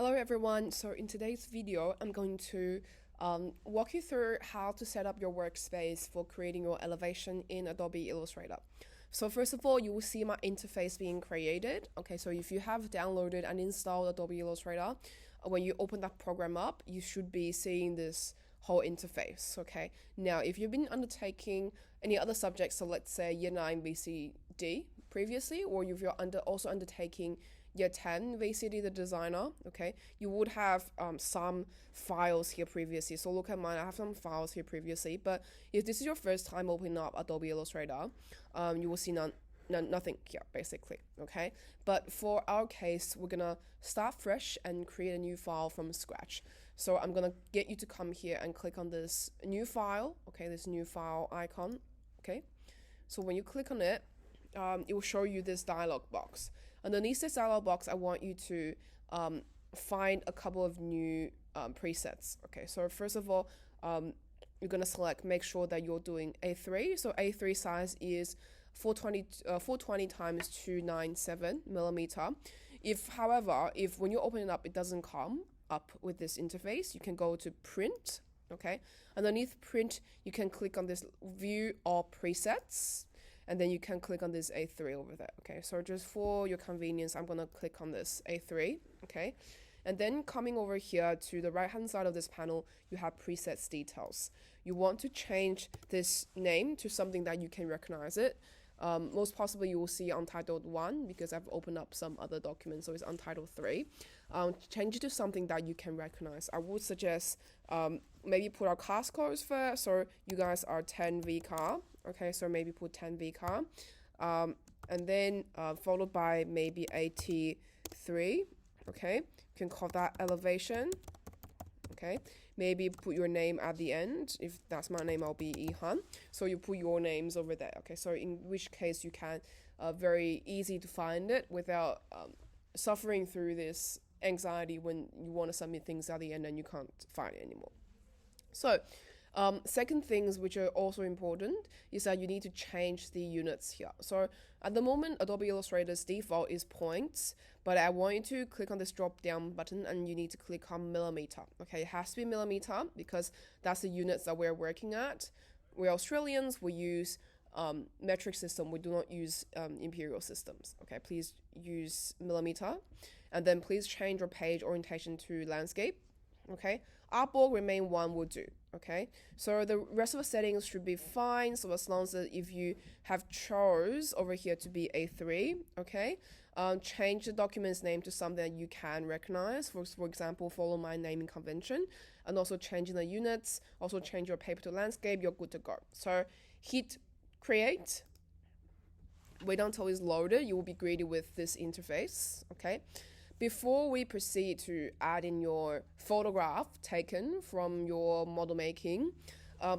Hello everyone, so in today's video I'm going to walk you through how to set up your workspace for creating your elevation in Adobe Illustrator. So first of all, you will see my interface being created. Okay, so if you have downloaded and installed Adobe Illustrator, when you open that program up, you should be seeing this whole interface. Okay, now if you've been undertaking any other subjects, so let's say year 9 VCD previously, or if you're also undertaking year 10 VCD the designer, okay, you would have some files here previously. So look at mine, I have some files here previously, but if this is your first time opening up Adobe Illustrator, you will see nothing here basically. Okay, but for our case, we're gonna start fresh and create a new file from scratch. So I'm gonna get you to come here and click on this new file. Okay, this new file icon. Okay, so when you click on it, it will show you this dialog box. Underneath this dialog box, I want you to find a couple of new presets. Okay, so first of all, you're gonna select, make sure that you're doing A3. So A3 size is 420 times 297 millimeter. However, if when you open it up, it doesn't come up with this interface, you can go to print. Okay, underneath print, you can click on this view all presets, and then you can click on this A3 over there. Okay, so just for your convenience, I'm gonna click on this A3. Okay, and then coming over here to the right hand side of this panel, you have presets details. You want to change this name to something that you can recognize it. Most possibly you will see Untitled 1 because I've opened up some other documents, so it's Untitled 3. Change it to something that you can recognize. I would suggest maybe put our class codes first, so you guys are 10 VCAR. Okay, so maybe put 10 VCAR, and then followed by maybe 83. Okay, you can call that elevation. Okay, maybe put your name at the end. If that's my name, I'll be Ihan. So you put your names over there. Okay, so in which case you can very easy to find it without suffering through this anxiety when you want to submit things at the end and you can't find it anymore. So second things which are also important is that you need to change the units here. So at the moment, Adobe Illustrator's default is points, but I want you to click on this drop down button and you need to click on millimeter. Okay, it has to be millimeter because that's the units that we're working at. We're Australians, we use metric system, we do not use imperial systems. Okay, please use millimeter, and then please change your page orientation to landscape. Okay, artboard remain 1 will do. Okay, so the rest of the settings should be fine. So as long as if you have chose over here to be A3, okay, change the document's name to something that you can recognize. For example, follow my naming convention, and also changing the units. Also change your paper to landscape. You're good to go. So hit create. Wait until it's loaded. You will be greeted with this interface. Okay. Before we proceed to add in your photograph taken from your model making,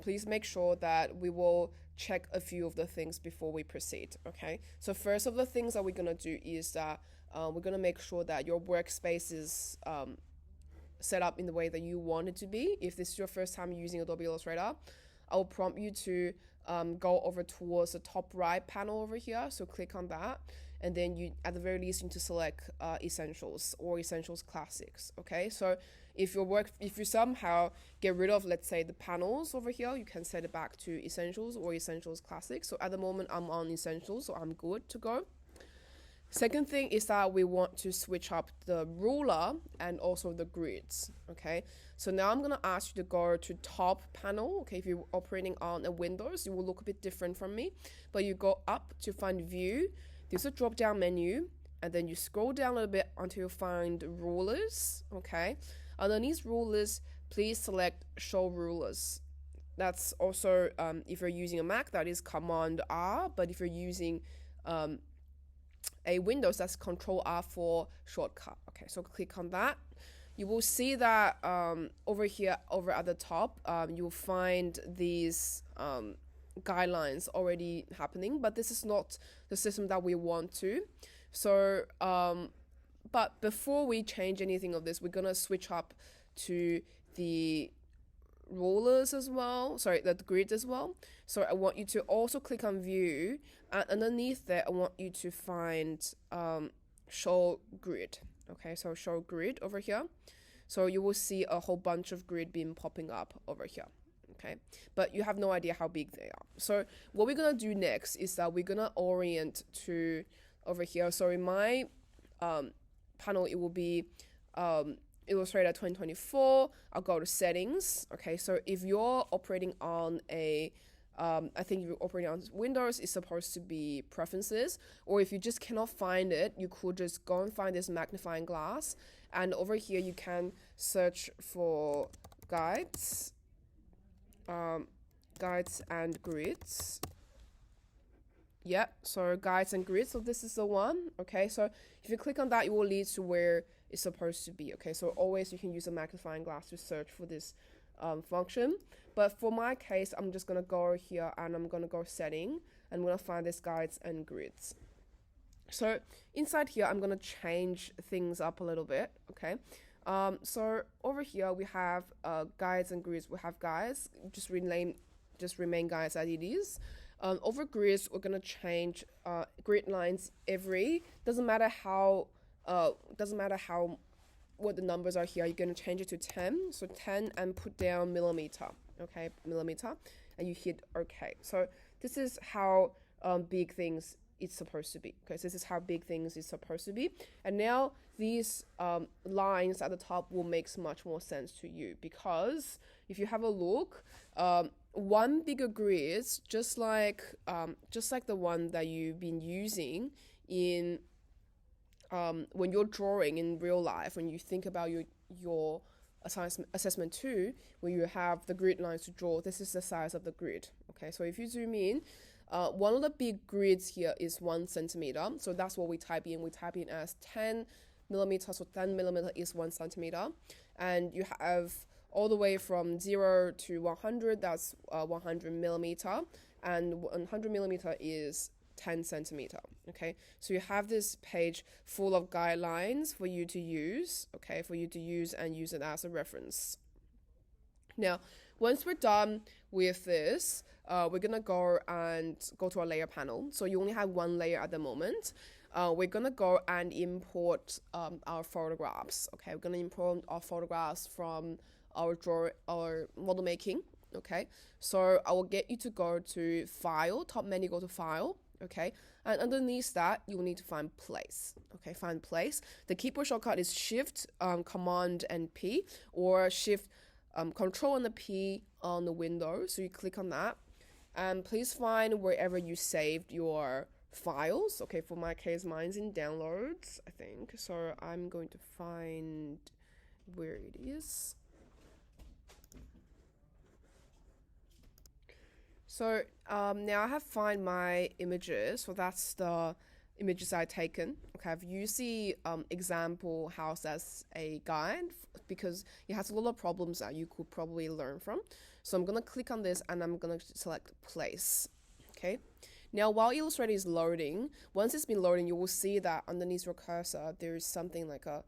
please make sure that we will check a few of the things before we proceed, okay? So first of the things that we're gonna do is that we're gonna make sure that your workspace is set up in the way that you want it to be. If this is your first time using Adobe Illustrator, I will prompt you to go over towards the top right panel over here, so click on that. And then you, at the very least, need to select Essentials or Essentials Classics. Okay, so if you somehow get rid of, let's say, the panels over here, you can set it back to Essentials or Essentials Classics. So at the moment, I'm on Essentials, so I'm good to go. Second thing is that we want to switch up the ruler and also the grids. Okay, so now I'm gonna ask you to go to top panel. Okay, if you're operating on a Windows, it will look a bit different from me, but you go up to find View. There's a drop down menu, and then you scroll down a little bit until you find rulers. Okay, underneath rulers, please select show rulers. That's also if you're using a Mac, that is Command R, but if you're using a Windows, that's Control R for shortcut. Okay, so click on that. You will see that over here, over at the top, you will find these guidelines already happening, but this is not the system that we want to. So but before we change anything of this, we're gonna switch up to the rulers as well, sorry, the grid as well. So I want you to also click on view, and underneath there I want you to find show grid. Okay, so show grid over here. So you will see a whole bunch of grid being popping up over here. Okay, but you have no idea how big they are. So what we're gonna do next is that we're gonna orient to over here. So in my panel, it will be Illustrator 2024. I'll go to settings. Okay, so if you're operating on a I think if you're operating on Windows, it's supposed to be preferences, or if you just cannot find it, you could just go and find this magnifying glass, and over here you can search for guides, guides and grids. Yep, so guides and grids, so this is the one. Okay, so if you click on that, it will lead to where it's supposed to be. Okay, so always you can use a magnifying glass to search for this function. But for my case, I'm just gonna go here and I'm gonna go setting, and I'm gonna find this guides and grids. So inside here, I'm gonna change things up a little bit. Okay, so over here we have guides and grids. We have guides, just remain guides as it is. Over grids, we're gonna change grid lines every, doesn't matter how what the numbers are here, you're gonna change it to 10. So 10 and put down millimeter, okay, millimeter, and you hit okay. So this is how big things it's supposed to be. Okay, so this is how big things is supposed to be. And now these lines at the top will make much more sense to you, because if you have a look, one bigger grid, just like the one that you've been using in when you're drawing in real life, when you think about your assessment 2, where you have the grid lines to draw, this is the size of the grid. Okay, so if you zoom in, one of the big grids here is 1 centimeter. So that's what we type in. We type in as 10 millimeters. So 10 millimeter is 1 centimeter. And you have all the way from 0 to 100, that's 100 millimeter. And 100 millimeter is 10 centimeter. Okay, so you have this page full of guidelines for you to use. Okay, for you to use and use it as a reference. Now, once we're done with this, we're gonna go to our layer panel. So you only have one layer at the moment. We're gonna go and import our photographs. Okay, we're gonna import our photographs from our model making. Okay, so I will get you to go to File, top menu, go to File. Okay, and underneath that, you will need to find Place. Okay, find Place. The keyboard shortcut is Shift, Command, and P, or Shift, Control and the P on the window. So you click on that, and please find wherever you saved your files. Okay, for my case, mine's in Downloads, I think. So I'm going to find where it is. So now I have find my images. So that's the images I've taken. Okay, I've used the example house as a guide because it has a lot of problems that you could probably learn from. So I'm gonna click on this and I'm gonna select Place. Okay. Now while Illustrator is loading, once it's been loading, you will see that underneath your cursor there is something like a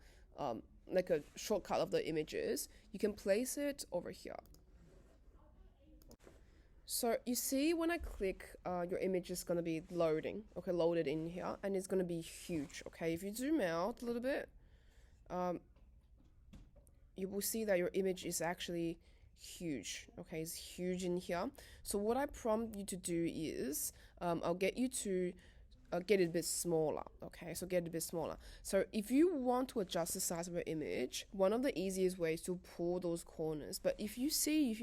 shortcut of the images. You can place it over here. So you see when I click, your image is going to be loading, okay, loaded in here, and it's going to be huge, okay? If you zoom out a little bit, you will see that your image is actually huge, okay? It's huge in here. So what I prompt you to do is, I'll get you to get it a bit smaller, okay? So get it a bit smaller. So if you want to adjust the size of your image, one of the easiest ways to pull those corners, but if you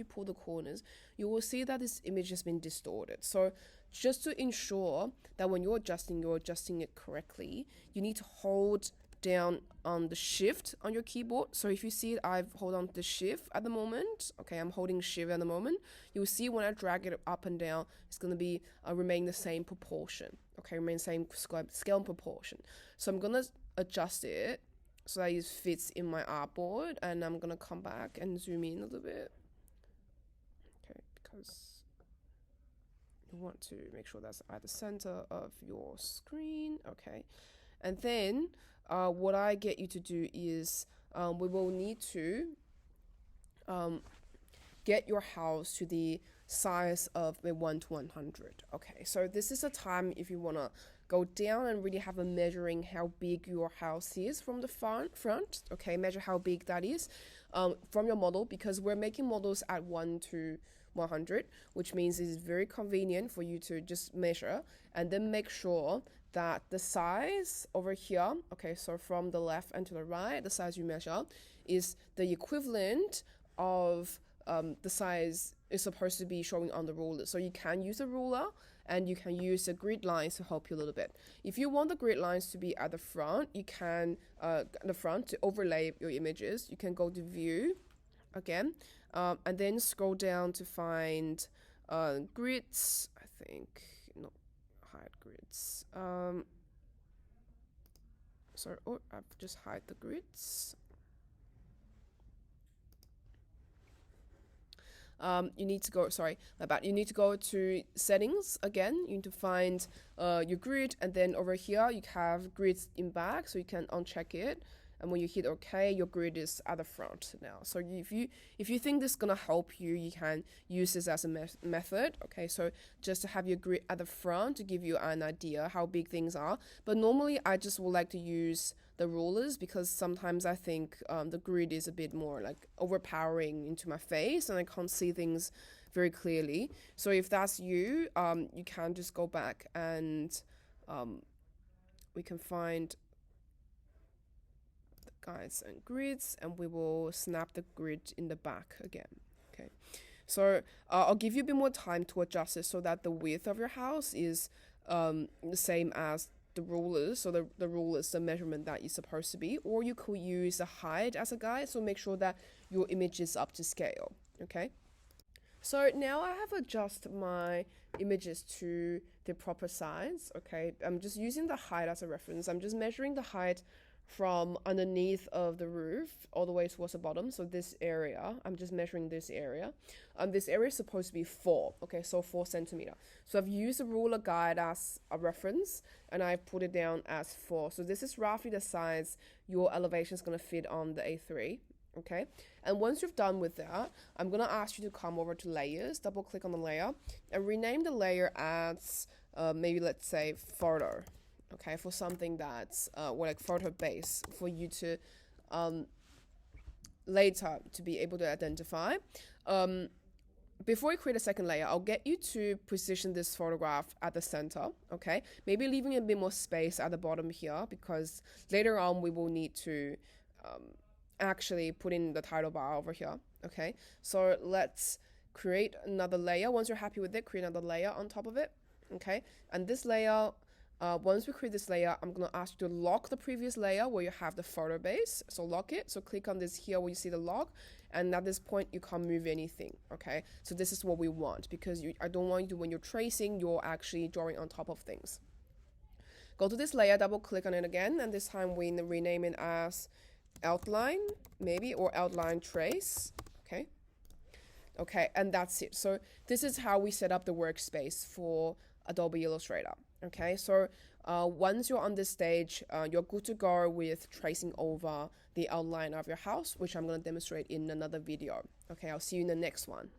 pull the corners, you will see that this image has been distorted. So just to ensure that when you're adjusting it correctly, you need to hold down on the shift on your keyboard. So if you see it, I've hold on to the shift at the moment. Okay, I'm holding shift at the moment. You will see when I drag it up and down, it's going to be remain the same proportion. Okay, remain same scale and proportion. So I'm going to adjust it so that it fits in my artboard, and I'm going to come back and zoom in a little bit. Okay, because you want to make sure that's at the center of your screen. Okay, and then what I get you to do is we will need to get your house to the size of a 1 to 100. Okay, so this is a time if you want to go down and really have a measuring how big your house is from the front. Okay, measure how big that is from your model, because we're making models at 1 to 100, which means it's very convenient for you to just measure and then make sure that the size over here, okay, so from the left and to the right, the size you measure is the equivalent of the size is supposed to be showing on the ruler. So you can use a ruler and you can use the grid lines to help you a little bit. If you want the grid lines to be at the front, you can, at the front to overlay your images, you can go to view again, and then scroll down to find grids, I think, no, hide grids. Sorry, oh, I've just hide the grids. You need to go, sorry, my bad. You need to go to settings again. You need to find your grid, and then over here you have grids in back, so you can uncheck it. And when you hit OK, your grid is at the front now. So if you think this is gonna help you, you can use this as a method. Okay, so just to have your grid at the front to give you an idea how big things are. But normally I just would like to use the rulers, because sometimes I think the grid is a bit more like overpowering into my face and I can't see things very clearly. So if that's you, you can just go back and we can find guides and grids, and we will snap the grid in the back again. Okay, so I'll give you a bit more time to adjust it so that the width of your house is the same as the rulers. So the rule is the measurement that is supposed to be, or you could use the height as a guide, so make sure that your image is up to scale. Okay, so now I have adjusted my images to the proper size. Okay, I'm just using the height as a reference. I'm just measuring the height from underneath of the roof all the way towards the bottom. So this area, I'm just measuring this area. This area is supposed to be 4, okay, so 4 centimeter. So I've used the ruler guide as a reference and I've put it down as 4. So this is roughly the size your elevation is going to fit on the A3, okay? And once you've done with that, I'm going to ask you to come over to layers, double click on the layer and rename the layer as maybe let's say photo. Okay, for something that's like photo base for you to later to be able to identify. Before you create a second layer, I'll get you to position this photograph at the center, okay? Maybe leaving a bit more space at the bottom here, because later on we will need to actually put in the title bar over here, okay? So let's create another layer. Once you're happy with it, create another layer on top of it, okay? And this layer, once we create this layer, I'm going to ask you to lock the previous layer where you have the photo base. So lock it. So click on this here where you see the lock. And at this point, you can't move anything. Okay. So this is what we want, because I don't want you to, when you're tracing, you're actually drawing on top of things. Go to this layer, double click on it again. And this time we rename it as outline, maybe, or outline trace. Okay. Okay. And that's it. So this is how we set up the workspace for Adobe Illustrator. Okay, so once you're on this stage, you're good to go with tracing over the outline of your house, which I'm going to demonstrate in another video. Okay, I'll see you in the next one.